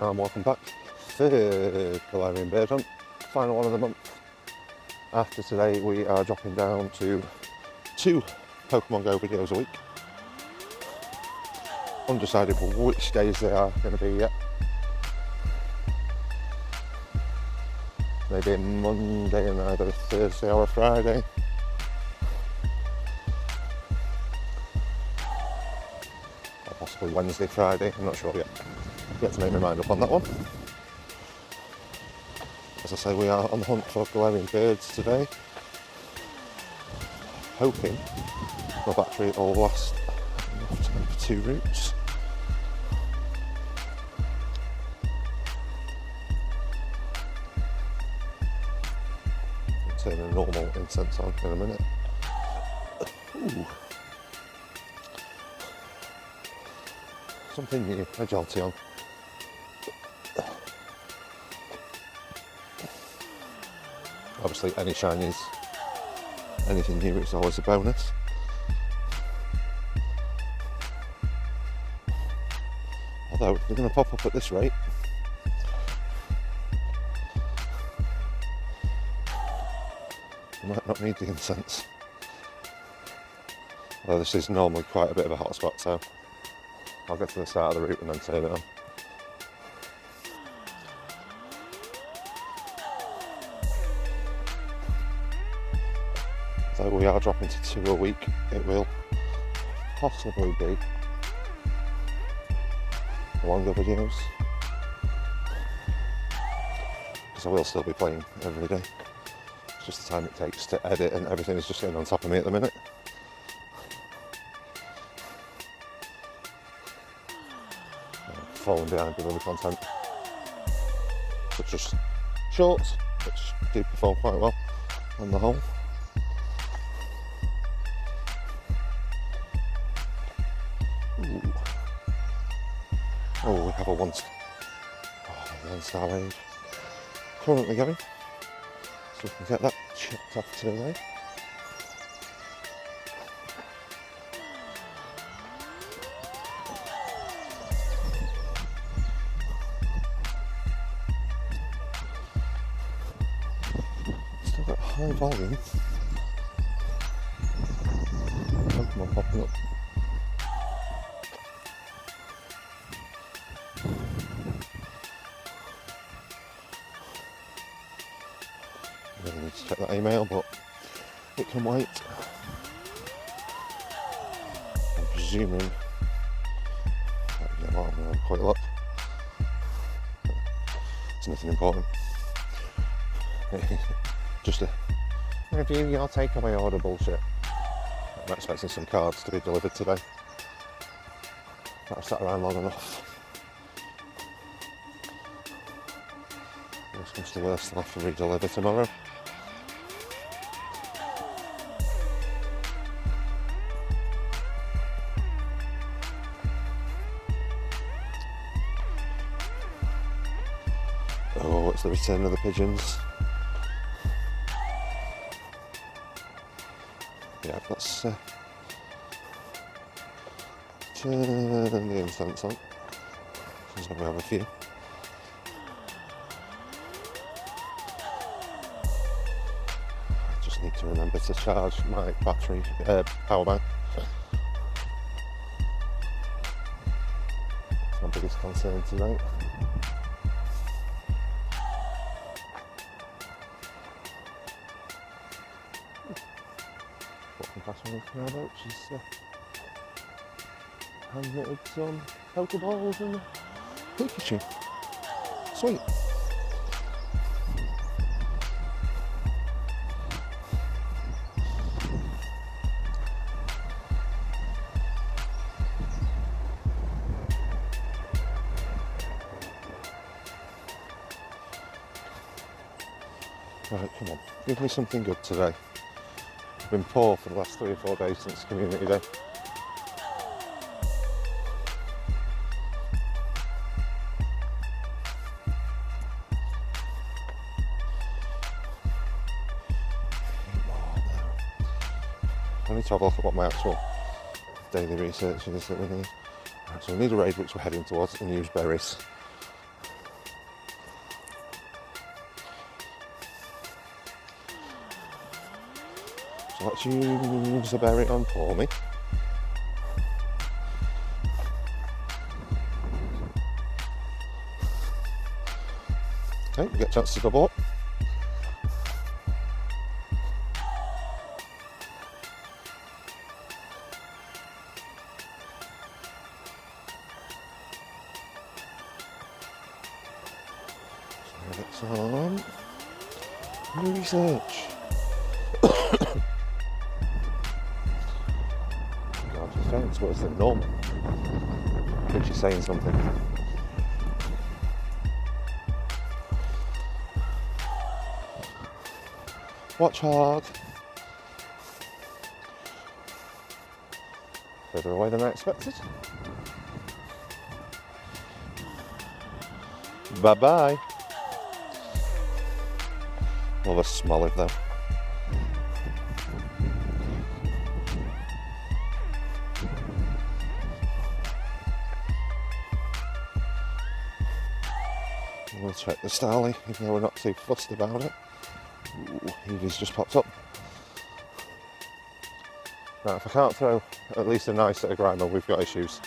and welcome back to Galarian Birds hunt, final one of the month. After today we are dropping down to 2 Pokemon Go videos a week. Undecided which days they are going to be yet. Maybe Monday and either Thursday or a Friday. Or possibly Wednesday, Friday, I'm not sure yet. Yet to make my mind up on that one. As I say, we are on the hunt for Galarian Birds today. Hoping my battery will last enough time for 2 routes. I'll turn a normal incense on in a minute. Ooh. Something new, a Jolteon. Obviously any shinies, anything new is always a bonus. Although if they're going to pop up at this rate, I might not need the incense. Although this is normally quite a bit of a hotspot, so I'll get to the start of the route and then turn it on. So we are dropping to 2 a week. It will possibly be longer videos, because I will still be playing every day. It's just the time it takes to edit, and everything is just getting on top of me at the minute. Falling behind with other content, such as shorts, which do perform quite well on the whole. Ooh. Oh, we have a one star age currently going, so we can get that checked off today. Still got high volume Pokemon popping up. Really need to check that email, but it can wait. I'm presuming I'm going to quite a lot. It's nothing important. Just a review your takeaway order bullshit. I'm expecting some cards to be delivered today. I've sat around long enough. Worst comes to worst, I'll have to re-deliver tomorrow. Oh, it's the return of the pigeons. Yeah, let's turn the incense on, because we have a few. I just need to remember to charge my battery, power bank. That's my biggest concern tonight. Walking past one of the about, she's handknitted some Pokeballs and Pikachu. Sweet. Right, come on, give me something good today. I've been poor for the last 3 or 4 days since Community Day. I need to have a look at what my actual daily research is that we need. Right, so we need a raid which we're heading towards and use berries. So let's use a berry on for me. Okay, we get a chance to double up. So get some research. God, your phone's worse than normal. I think she's saying something. Watch hard. Further away than I expected. Bye bye. Love a smoliv though. We'll check the starling, even though we're not too fussed about it. Ooh, Evie's just popped up. Right, if I can't throw at least a nice set of grimer, we've got issues.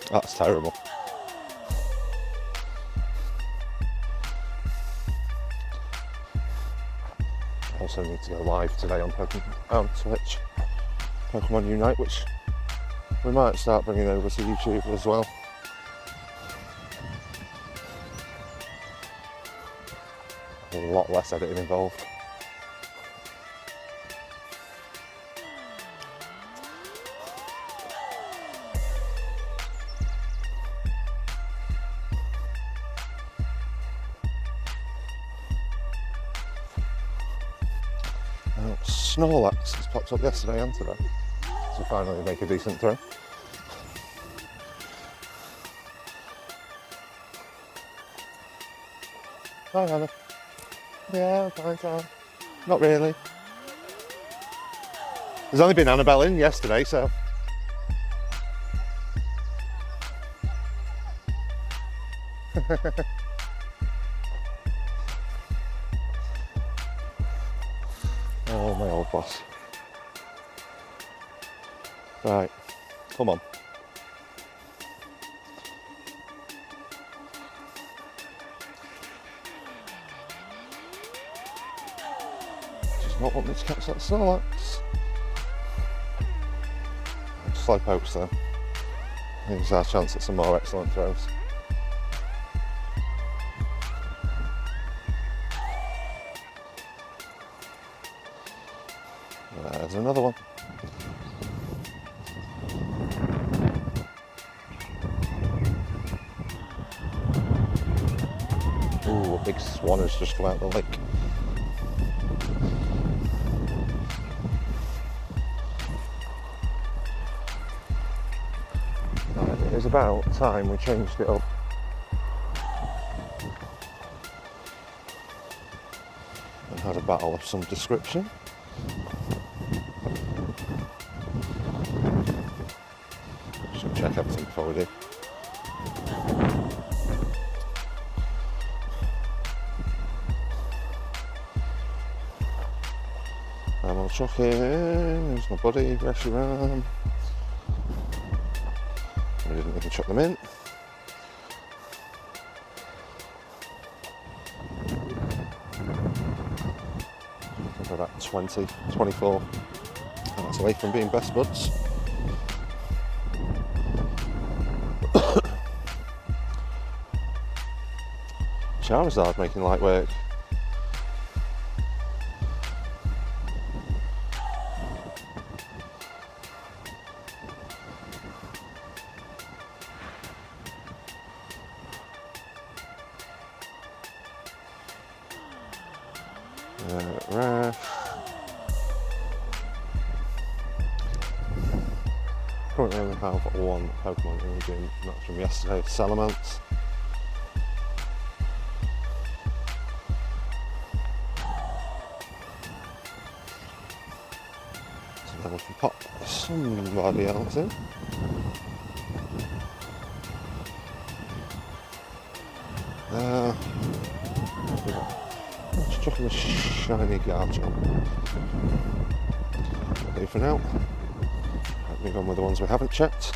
That's terrible. I also need to go live today on Twitch, Pokemon Unite, which we might start bringing over to YouTube as well. A lot less editing involved. Snorlax has popped up yesterday and today, so finally make a decent throw. Hi Anna. Yeah, fine, fine. Not really. There's only been Annabelle in yesterday, so. Oh, my old boss. Right, come on. Just not want me to catch that Snorlax. Slow pokes though. Here's our chance at some more excellent throws. There's another one. Ooh, a big swan has just come out of the lake. Right, it is about time we changed it up. And had a battle of some description. Check everything before we do. I'm all chucking. There's my buddy, Reshiram. We didn't even chuck them in. We're about 20, 24 minutes away from being best buds. Charizard making light work. Rare. Currently only have one Pokemon in the gym, and that's from yesterday, Salamence. So then we can pop somebody else in. Let's chuck in a shiny Garchomp. that'll do for now. Right, move on with the ones we haven't checked.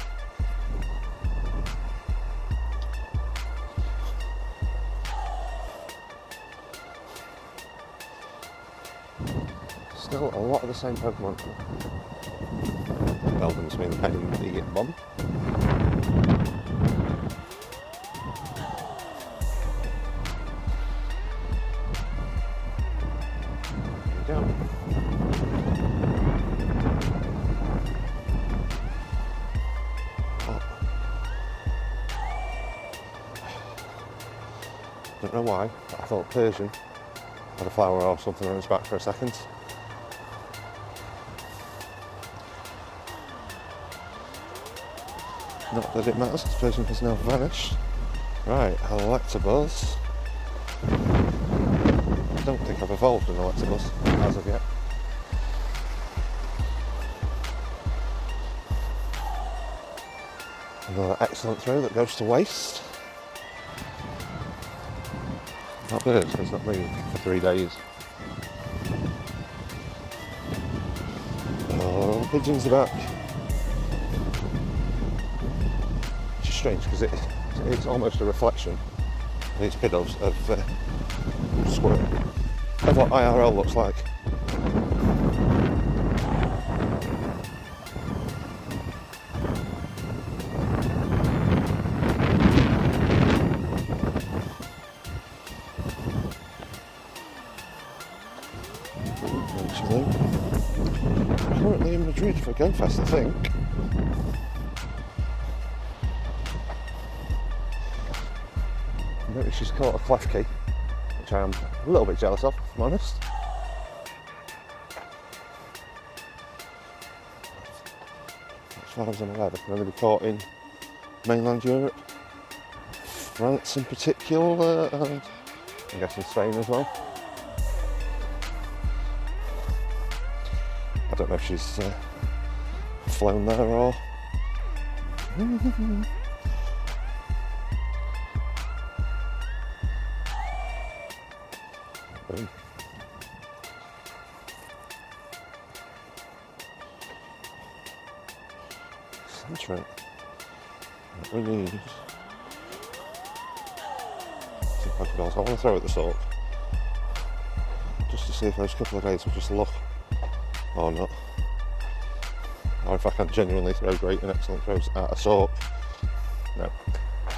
Still a lot of the same Pokemon. Melbourne's been paying the bomb. There we go. Don't know why, but I thought Persian had a flower or something on its back for a second. Not that it matters, this Persian has now vanished. Right, Electabuzz. I don't think I've evolved an Electabuzz as of yet. Another excellent throw that goes to waste. That bird has not moved for 3 days. Oh, pigeons are back. Which is strange because it's almost a reflection, these piddos, of Squirt, of what IRL looks like. Currently in Madrid for GoFest, I think. I noticed she's caught a pesky, which I am a little bit jealous of, if I'm honest. As far as I'm aware, they can only be caught in mainland Europe, France in particular, and I'm guessing Spain as well. I don't know if she's flown there or... Boom. Centric. What we need... some Pokeballs. I want to throw at the salt. Just to see if those couple of days will just luck. Or not. Or if I can genuinely throw great and excellent throws at a sort. No.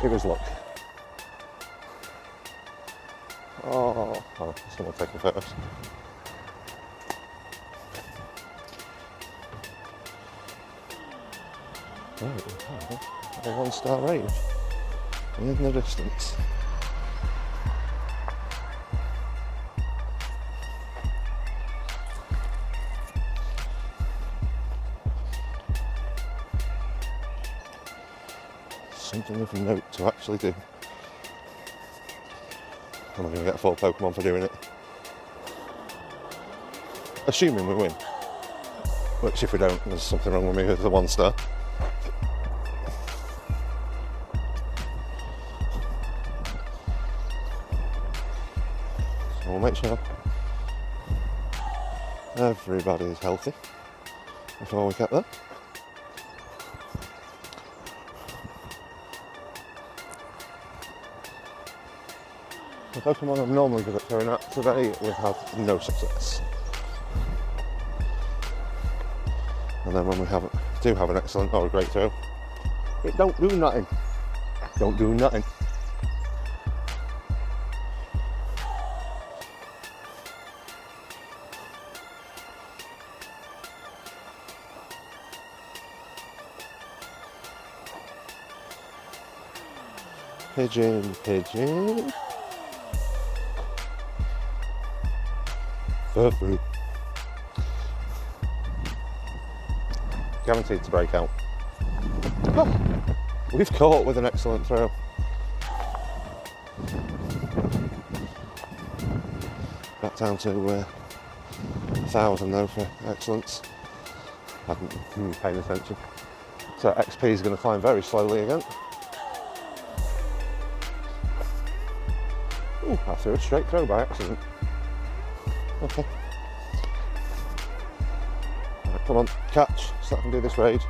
It was luck. Oh, someone taking photos. Right, we have a 1-star rave in the distance. Something of note to actually do. Am I going to get a full Pokemon for doing it? Assuming we win. Which if we don't, there's something wrong with me with the 1-star. So we'll make sure everybody is healthy before we get there. The Pokemon I'm normally good at throwing at today, we've had no success. And then when we do have an excellent or a great throw, it don't do nothing. Don't do nothing. Pigeon, pigeon. Perfect. Guaranteed to break out. Oh, we've caught with an excellent throw. Back down to 1,000 though for excellence. Hadn't been paying attention. So XP is going to climb very slowly again. Ooh, I threw a straight throw by accident. Okay. Right, come Come on, catch, so I can do this raid.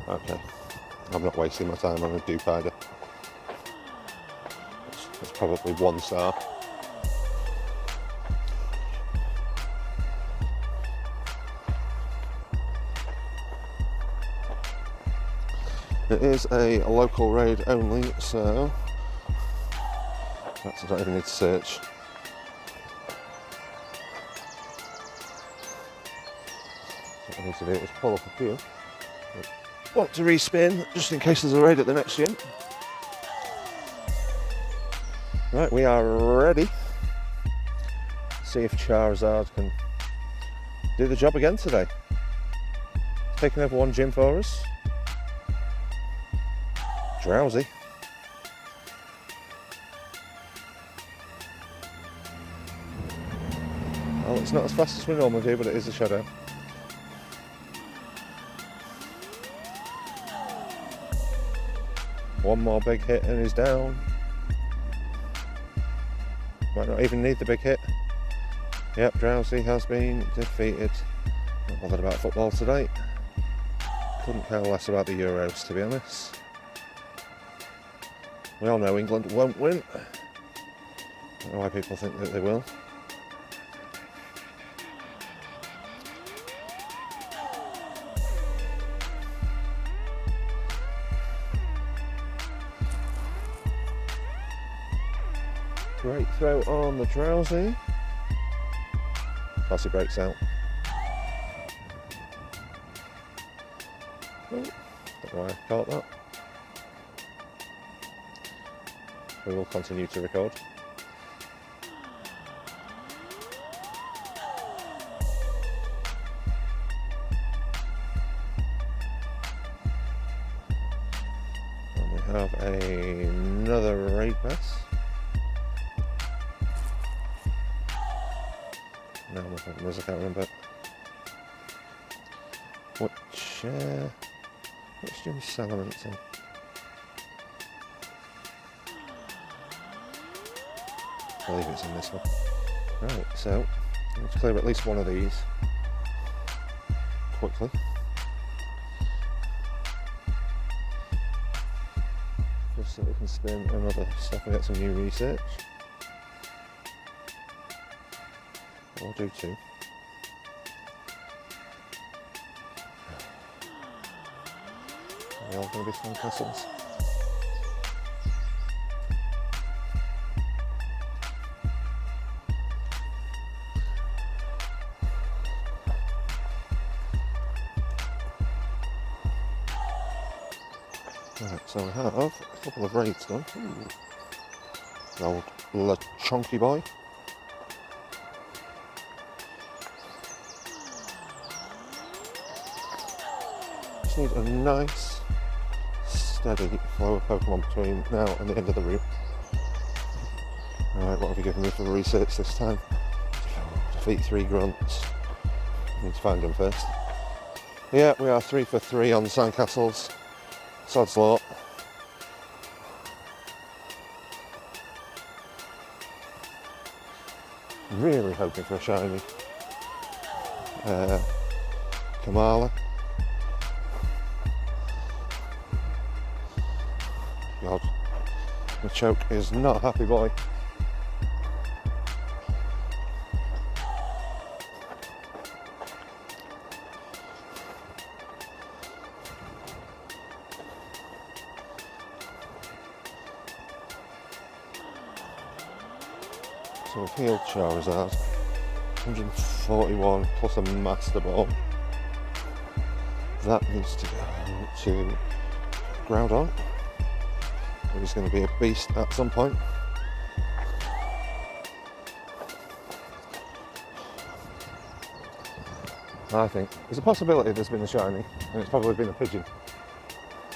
Okay, I'm not wasting my time on a dupe either. It's probably 1 star. It is a local raid only, so perhaps I don't even need to search. What I need to do is pull up a few. Want to respin, just in case there's a raid at the next gym. Right, we are ready. See if Charizard can do the job again today. Taking over 1 gym for us. Drowsy. Well, it's not as fast as we normally do, but it is a shadow. One more big hit and he's down. Might not even need the big hit. Yep, Drowsy has been defeated. Not bothered about football today. Couldn't care less about the Euros, to be honest. We all know England won't win. I don't know why people think that they will. Great throw on the Drowsy. As he breaks out. Oh, don't know why I caught that. We will continue to record. And we have another raid pass. Now my problem is I can't remember which gym Salaman's in. I believe it's in this one. Right, so let's clear at least one of these quickly. Just so we can spin another stuff and get some new research. Or do 2. Are they all going to be sandcastles? Right, so we have a couple of raids done. The old chonky boy. Just need a nice, steady flow of Pokemon between now and the end of the route. Alright, what have you given me for the research this time? Defeat 3 grunts. Need to find them first. Yeah, we are 3 for 3 on sandcastles. Sod's law. Really hoping for a shiny Kamala. God, the choke is not a happy boy. So we've healed Charizard, 141 plus a Master Ball. That needs to go to Groudon. He's going to be a beast at some point. I think there's a possibility there's been a shiny, and it's probably been a pigeon.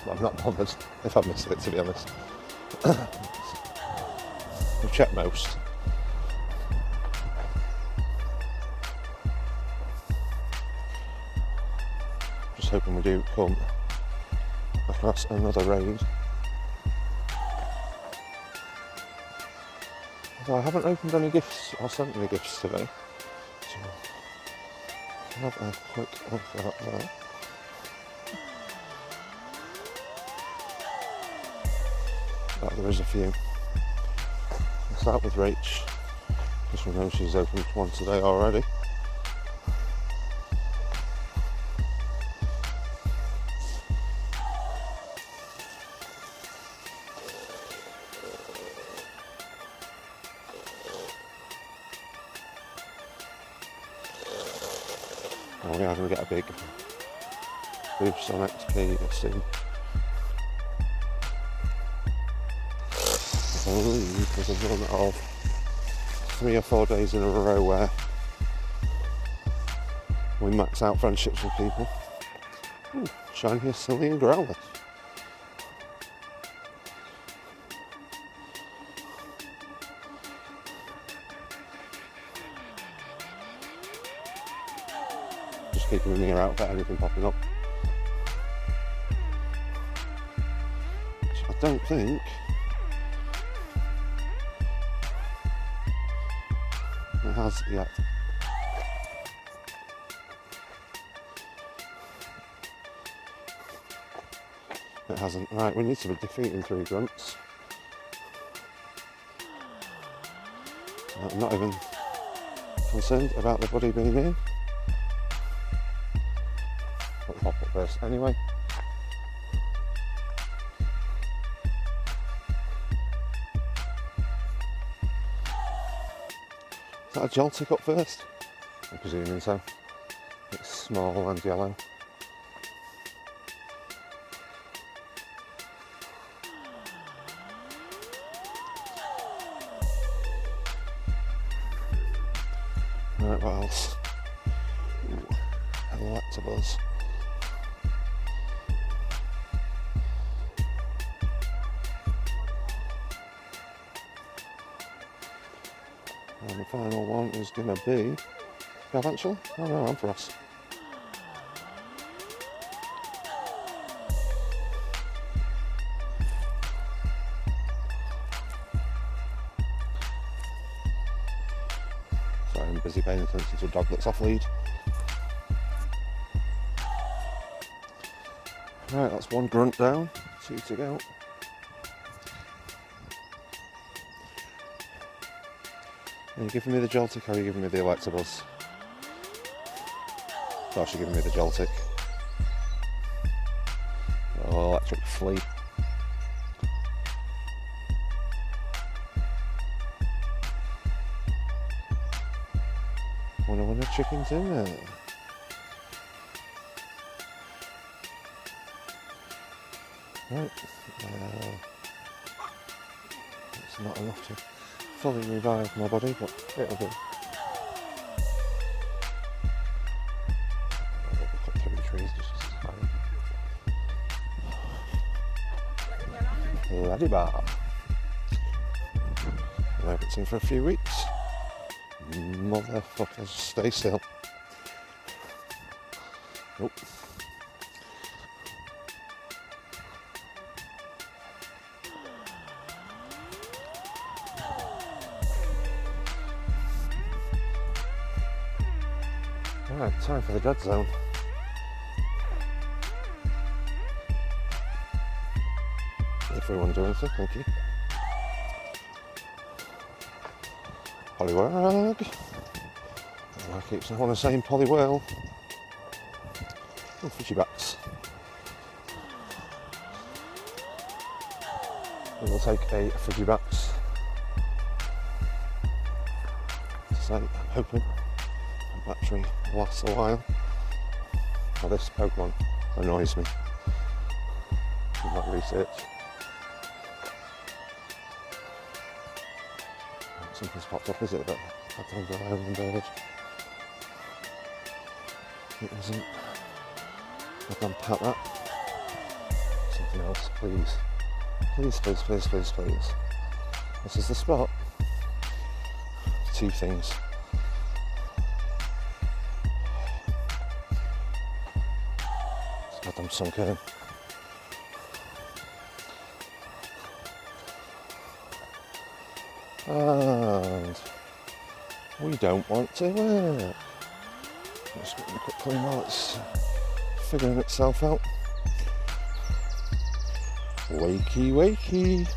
But I'm not bothered if I missed it, to be honest. We've checked most. Just hoping we do come across another raid. Although I haven't opened any gifts or sent any gifts today. So have a quick look at that. But there is a few. I'll start with Rach, because we know she's opened one today already. Oh, we are going to get a big boost on XP soon. I believe there's a run of 3 or 4 days in a row where we max out friendships with people. Ooh, shiny silly and growler. Just keeping an ear out for anything popping up. So I don't think it has yet. It hasn't. Right, we need to be defeating 3 grunts. I'm not even concerned about the buddy being in. But pop up first anyway. Is that a Joltik up first? I'm presuming so. It's small and yellow. Right, what else? Ooh, Electabuzz. And the final one is going to be Galarian. Oh no, Ampharos. Sorry, I'm busy paying attention to a dog that's off lead. Right, that's 1 grunt down, 2 to go. Are you giving me the Joltik or are you giving me the Electabuzz? Of course you're giving me the Joltik. Oh, electric flea. Wonder when the chicken's in there. Right. It's not enough to fully revive my body, but it'll do. I'll cut through the trees just fine. Laddie bar. I haven't seen for a few weeks. Motherfuckers, stay still. Nope. Alright, time for the dead zone. If we want to do anything, thank you. Poliwag. I keep on the same Poliwhirl. Oh, fishy backs. We'll take a Frigibacks. So I'm hoping the battery lasts a while. Now this Pokemon annoys me. In my research. Something's popped up, is it? But I don't go Galarian Birds. It isn't. I've done pat that. Something else, please. Please, please, please, please, please. This is the spot. 2 things. It's goddamn sunk in. and we don't want to work. Just getting quickly while it's figuring itself out. Wakey, wakey,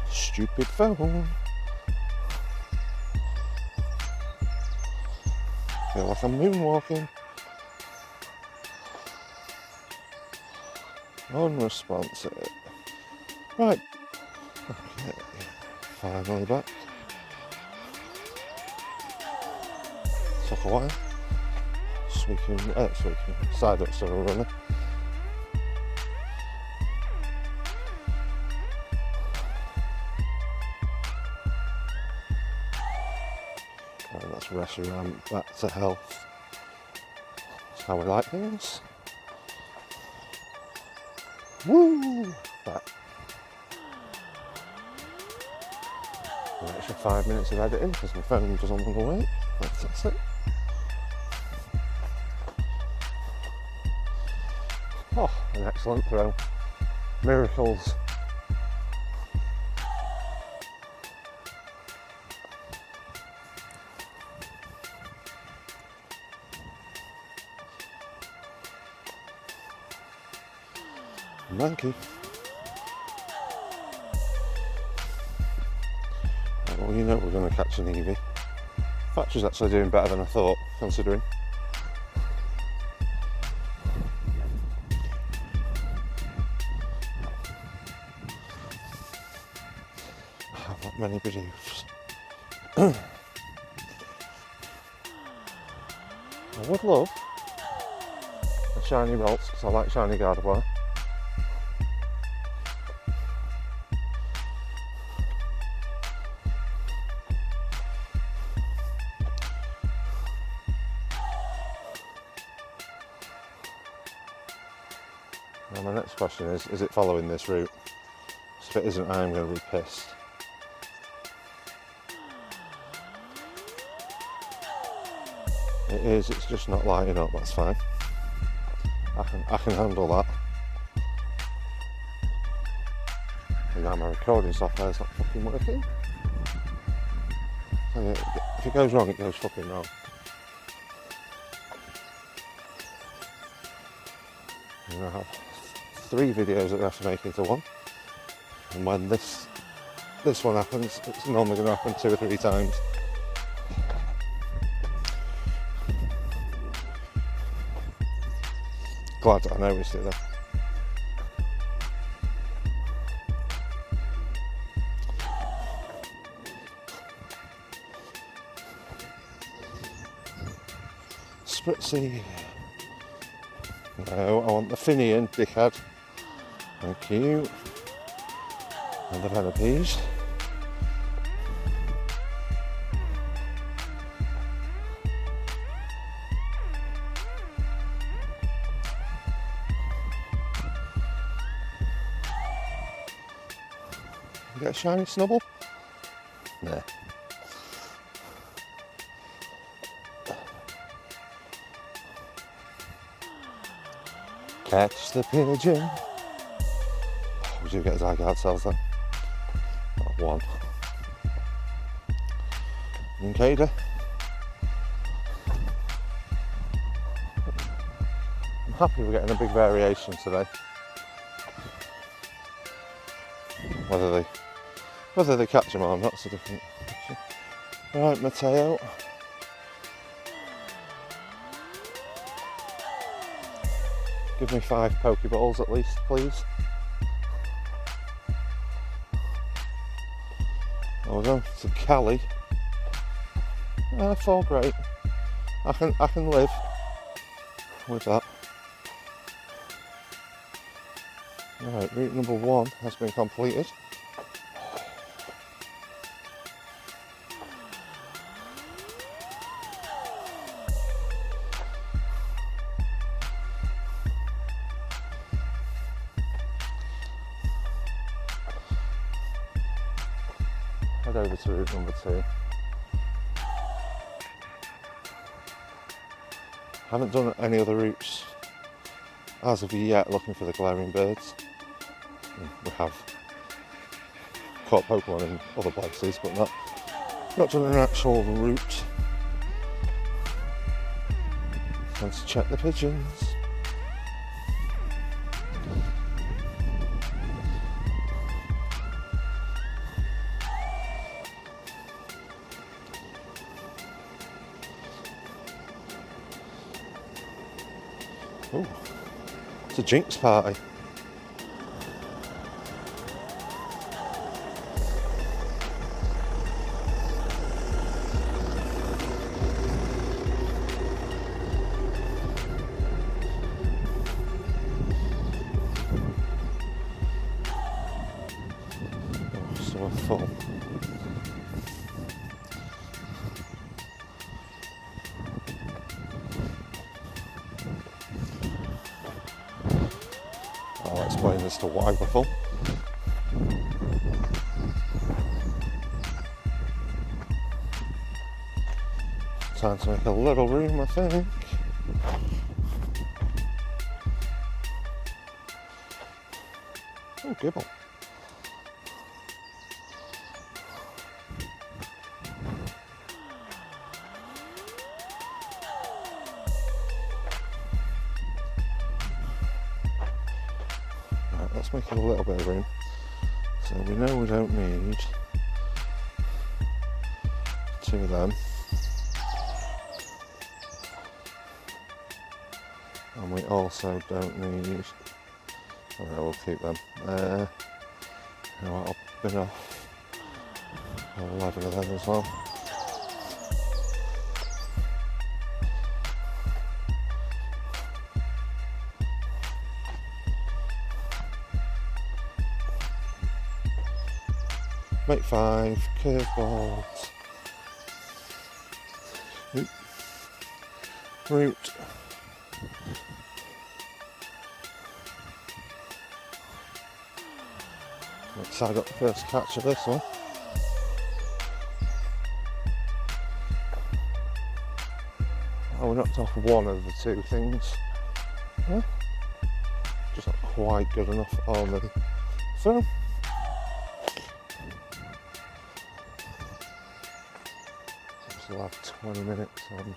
stupid phone. Feel like I'm moonwalking. Unresponsive. Right. Okay. Finally back. Took a while. Squeaking. Side up still running. Right, that's restaurant back to health. That's how we like things. Woo! Back. An extra 5 minutes of editing because my phone doesn't want to wait. That's it. Oh, an excellent throw. Miracles. Monkey. Well, you know we're going to catch an Evie. Battery's actually doing better than I thought, considering. I've not many briefs. I would love a shiny Ralts because I like shiny Gardevoir. Now my next question is it following this route? If it isn't, I'm going to be pissed. It is, it's just not lighting up, that's fine. I can handle that. And now my recording software is not fucking working. So if it goes wrong, it goes fucking wrong. And I have 3 videos that I have to make into one. And when this one happens, it's normally going to happen 2 or 3 times. Glad that I noticed it though. Spritzy. No, I want the Finian, dickhead. Thank you. And the Venipede. You get a shiny Snubble? Nah. Catch the pigeon. Oh, we do get Zygarde cells then. Not 1. Nincada. I'm happy we're getting a big variation today. Whether they catch them or not, it's a different question. Right, Mateo. Give me 5 Pokeballs at least, please. We're going to Cali. 4, great. I can live with that. Right, route number 1 has been completed. Head over to route number 2. Haven't done any other routes as of yet looking for the Galarian Birds. We have caught Pokemon in other places, but not done an actual route. Let's check the pigeons. Oh, it's a Jinx party. So full. I'll explain as to why we're full. Time to make a little room, I think. Oh, gibble. Right, let's make a little bit of room. So we know we don't need 2 of them. And we also don't need, alright, we'll keep them. You know what, I'll bin off 11 of them as well. Make 5 curveballs. Root. Let's side up the first catch of this one. Oh, we knocked off one of the 2 things. Huh? Just not quite good enough on the film. We'll have 20 minutes on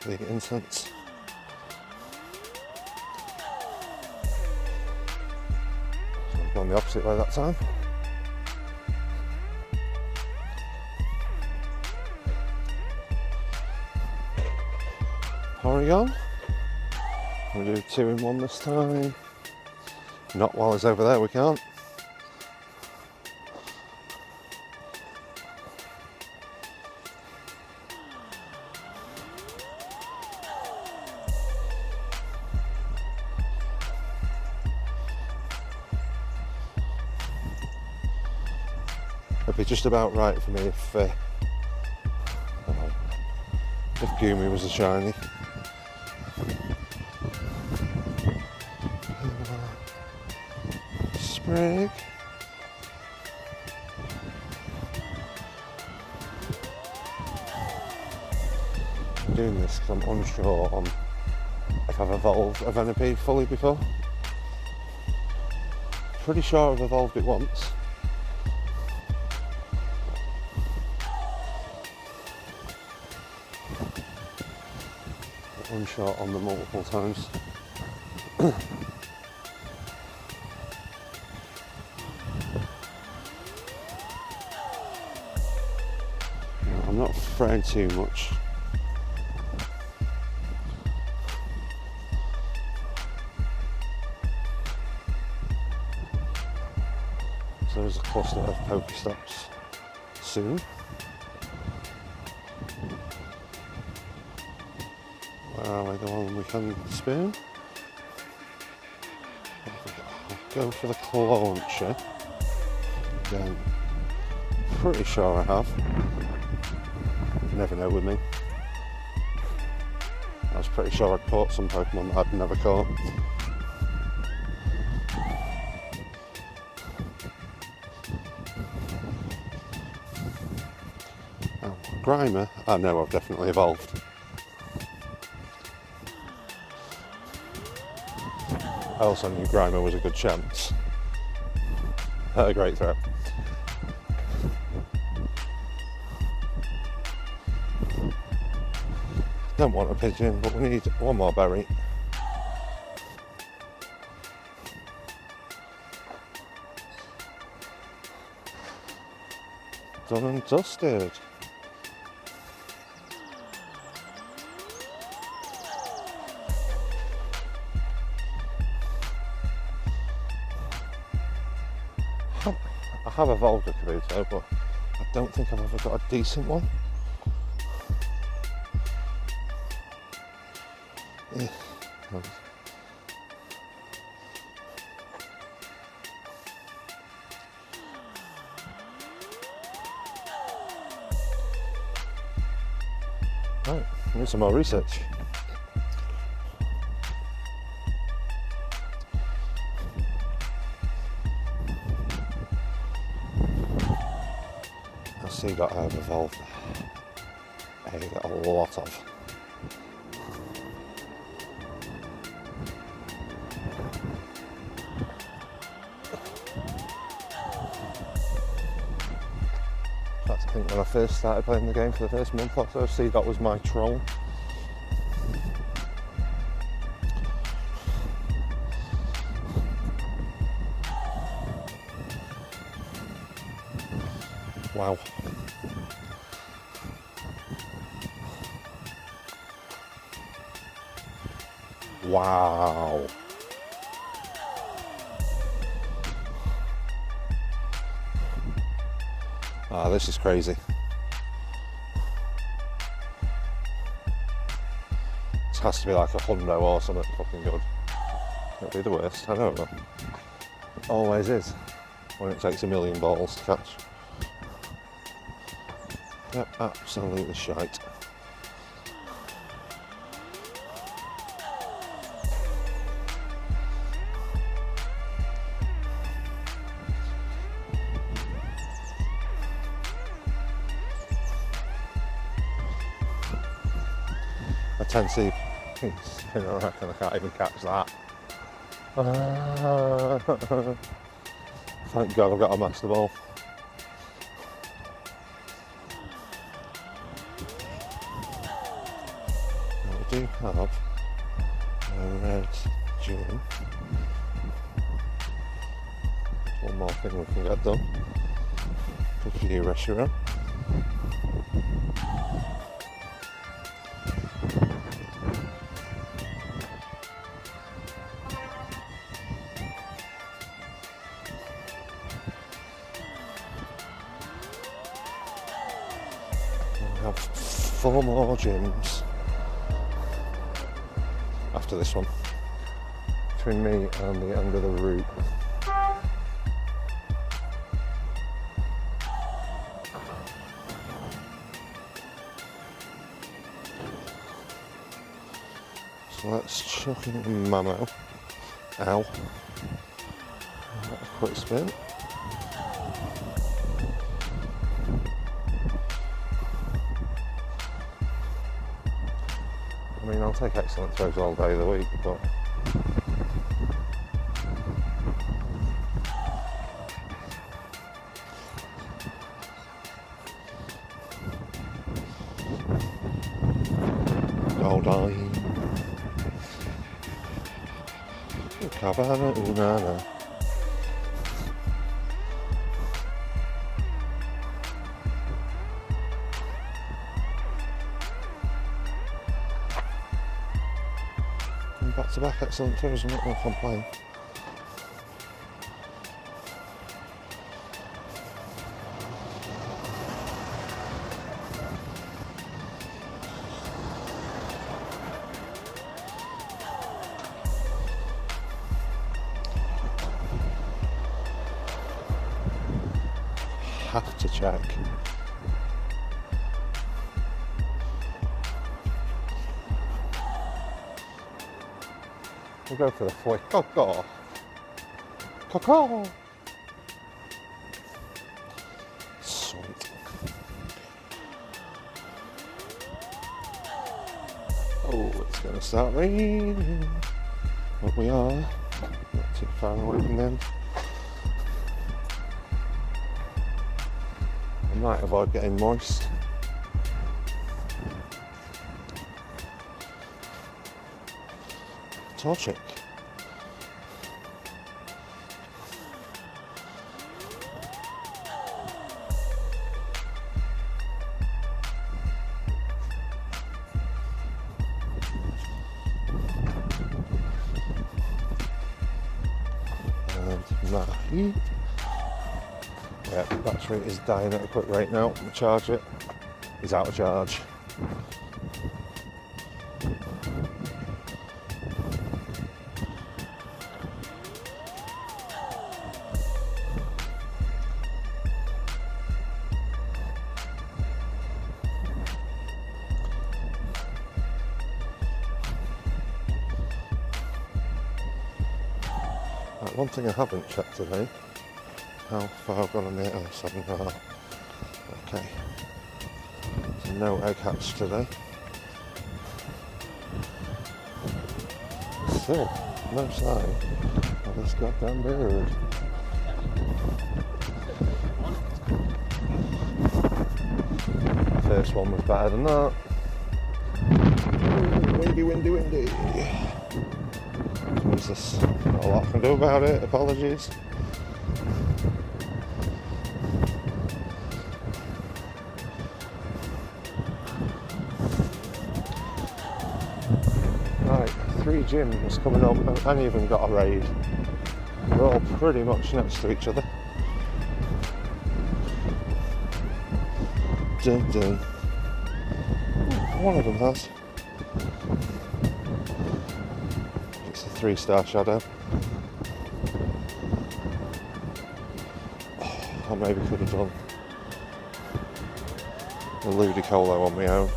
the incense. So I've gone the opposite way that time. Porygon. We'll do 2 in 1 this time. Not while it's over there, we can't. It'd be just about right for me if Gumi was a shiny. Sprig. I'm doing this because I'm unsure on if I've evolved a Venipede fully before. Pretty sure I've evolved it once. Unsure on the multiple times. I'm not afraid too much. So there's a cluster of Pokestops soon. Where are we? The one we can spin? I'll go for the Clauncher. Again, pretty sure I have. You never know with me. I was pretty sure I'd caught some Pokemon that I'd never caught. Oh, Grimer, I know I've definitely evolved. I also knew Grimer was a good chance. A great throw. Don't want a pigeon, but we need one more berry. Done and dusted. I have evolved a Kabuto, but I don't think I've ever got a decent one. Yeah. Right, need some more research. I see that I've evolved a lot of. I think when I first started playing the game for the first month or so, see, that was my troll. Wow. Wow. Ah, this is crazy. This has to be like a hundo or something fucking good. It'll be the worst, I don't know. It always is when it takes a million balls to catch. Yep, absolutely shite. I tend to see, I reckon I can't even catch that. Thank God I've got a master ball. Now we do have a red gem. One more thing we can get done. Put your restaurant. Have 4 more gyms after this one, between me and the end of the route. So let's chuck in Mamo. Ow. A quick spin. I mean, I'll take excellent throws all day of the week, but go die. Cabana Unana. Back to back excellent throws, I'm not going to complain. Have to check. We'll go for the foy. Coco. Coco. Sweet. Oh, it's going to start raining. But we are not too far away from them. Might avoid getting moist. Torchic. And Mahi. Yeah, the battery is dying at a quick rate now. I'll charge it. He's out of charge. Right, one thing I haven't checked today, how far I've gone on the 7.5. Okay, so no egg hatch today. Still no sign of this goddamn bird. First one was better than that. Windy, windy, windy. Jesus, not a lot I can do about it, apologies. Right, 3 gyms coming up, and any of them got a raid. They're all pretty much next to each other. Dun dun. One of them has. It's a 3-star shadow. Oh, I maybe could have done a Ludicolo on my own.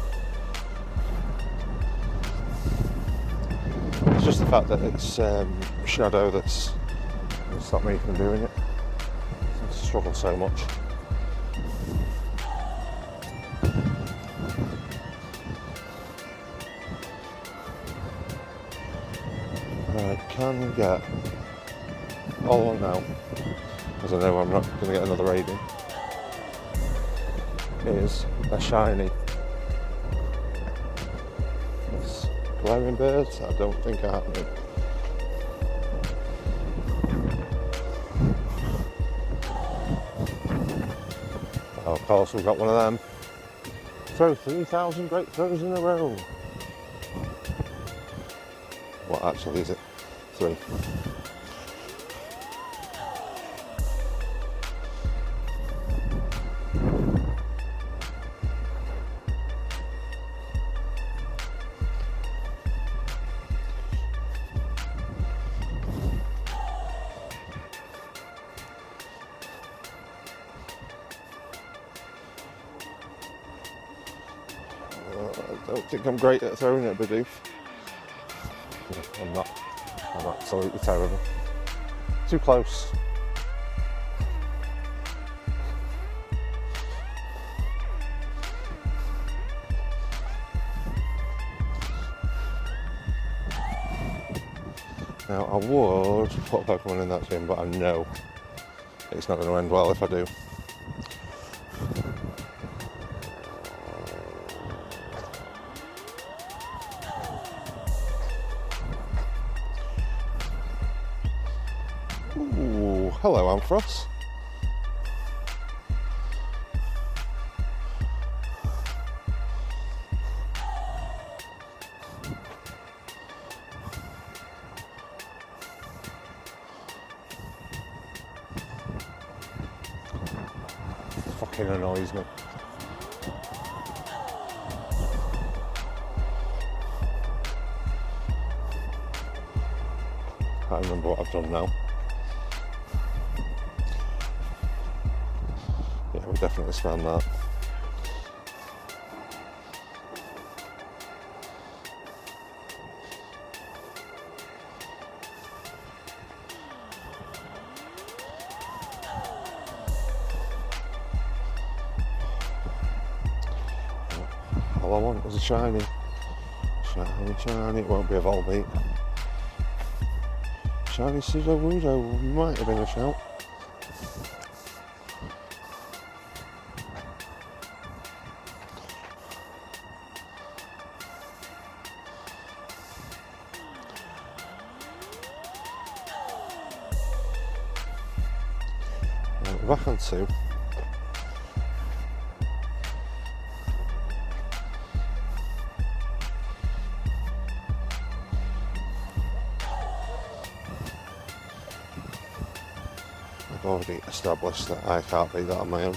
It's just the fact that it's shadow that's stopped me from doing it. I struggle so much. Right, can we get all I want now, because I know I'm not going to get another rating, is a shiny. It's Galarian Birds. I don't think are happening. Oh, of course, we've got one of them. Throw 3,000 great throws in a row. What actually is it? 3. I don't think I'm great at throwing it, Bidoof. I'm not. I'm absolutely terrible. Too close. Now I would put a Pokemon in that gym, but I know it's not going to end well if I do. Ooh, hello Ampharos. Fucking annoys me. Can't remember what I've done now. Yeah, we'll definitely spam that. All I want was a shiny. Shiny. It won't be a Volbeat. Shiny Sudowoodo might have been a shout. We're back on 2. I've already established that I can't be that on my own.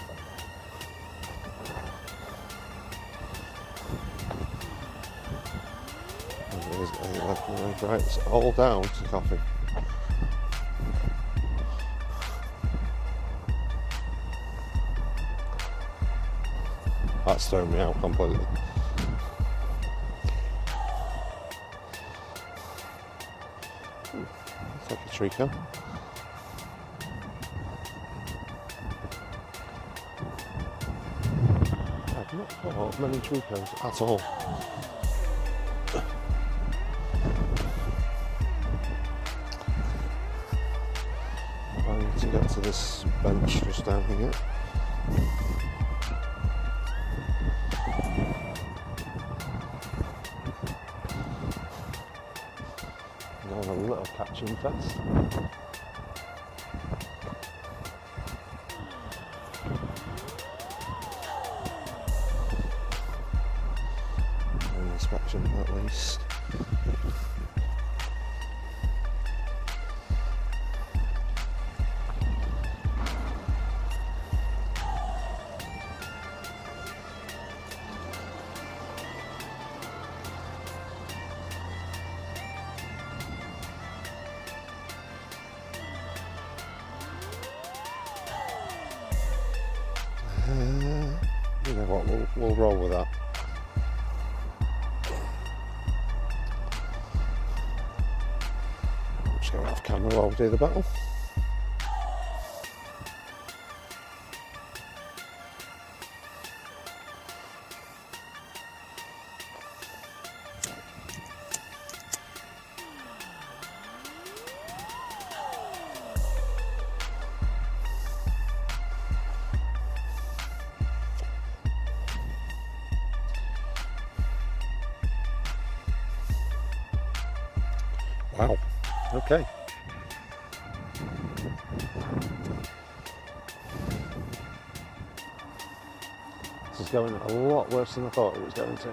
Right, it's all down to coffee. That's thrown me out completely. Take a Trico. I've not caught many Tricos at all. I need to get to this bench just down here. Going a little catching fest. An inspection at least. You know what, we'll roll with that. I'm just going to have camera while we do the battle. Wow, okay. This is going a lot worse than I thought it was going to.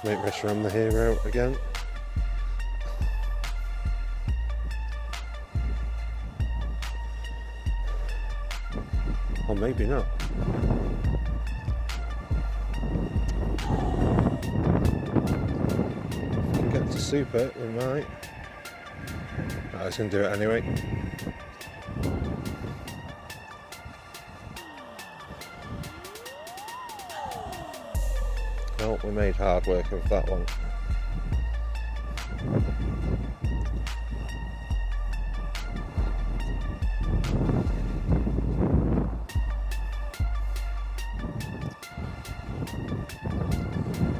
Make this ram the hero again. Or maybe not. If we can get to super, we might. I was going to do it anyway. Well, we made hard work of that one.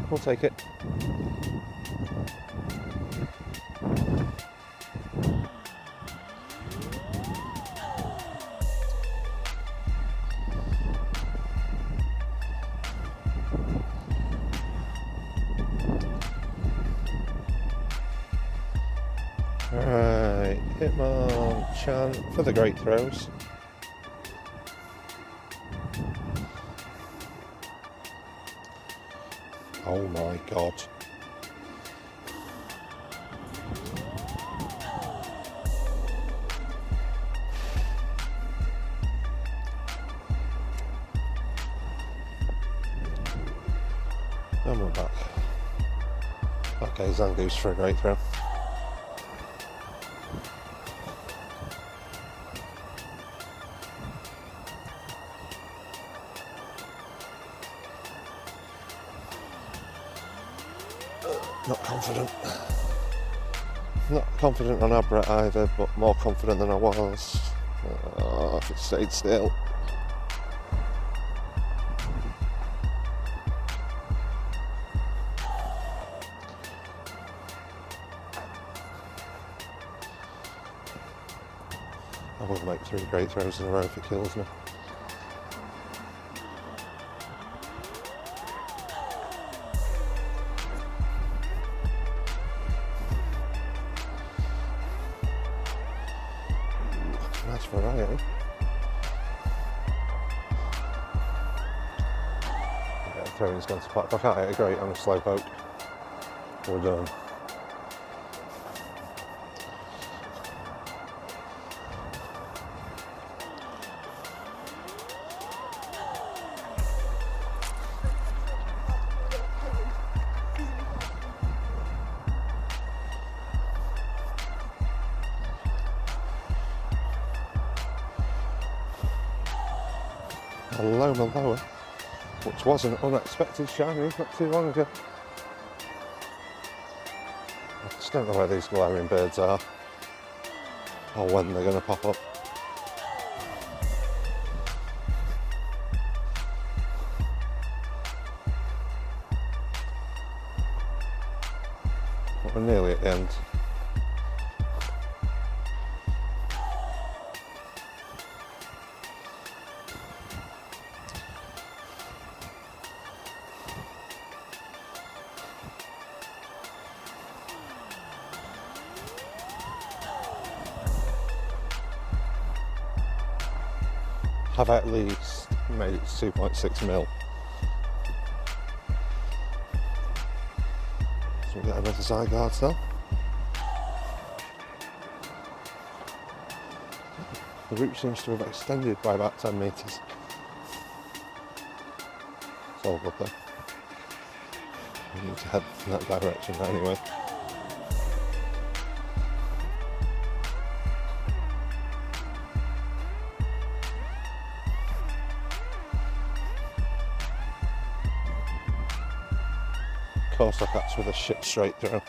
We'll take it. Alright, Hitmon Chan for the great throws. Oh my god. And we're back. Okay, Zangoose for a great throw. Not confident. Not confident on Abra either, but more confident than I was. If it stayed still. I will make 3 great throws in a row if it kills me. Nice variety. Yeah, the throwing's gone to pot. If I can't hit it great on a slow poke, we're done. Hello, Maloa, which was an unexpected shiny not too long ago. I just don't know where these Galarian Birds are or when they're going to pop up. But we're nearly at the end. Have at least made it 2.6 mil. So we get another Zygarde though. The route seems to have extended by about 10 metres. It's all good though. We need to head in that direction anyway. Of course I catch with a shit straight through.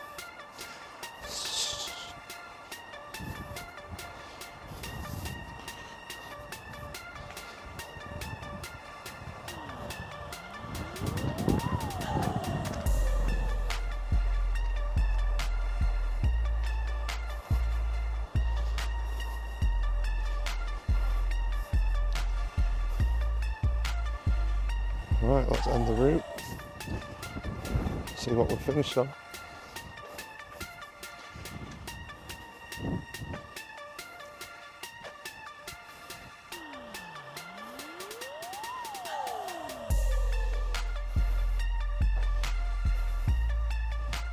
Right, let's end the route. See what we've finished on.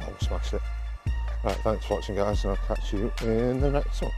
Oh, smashed it. Right, thanks for watching guys, and I'll catch you in the next one.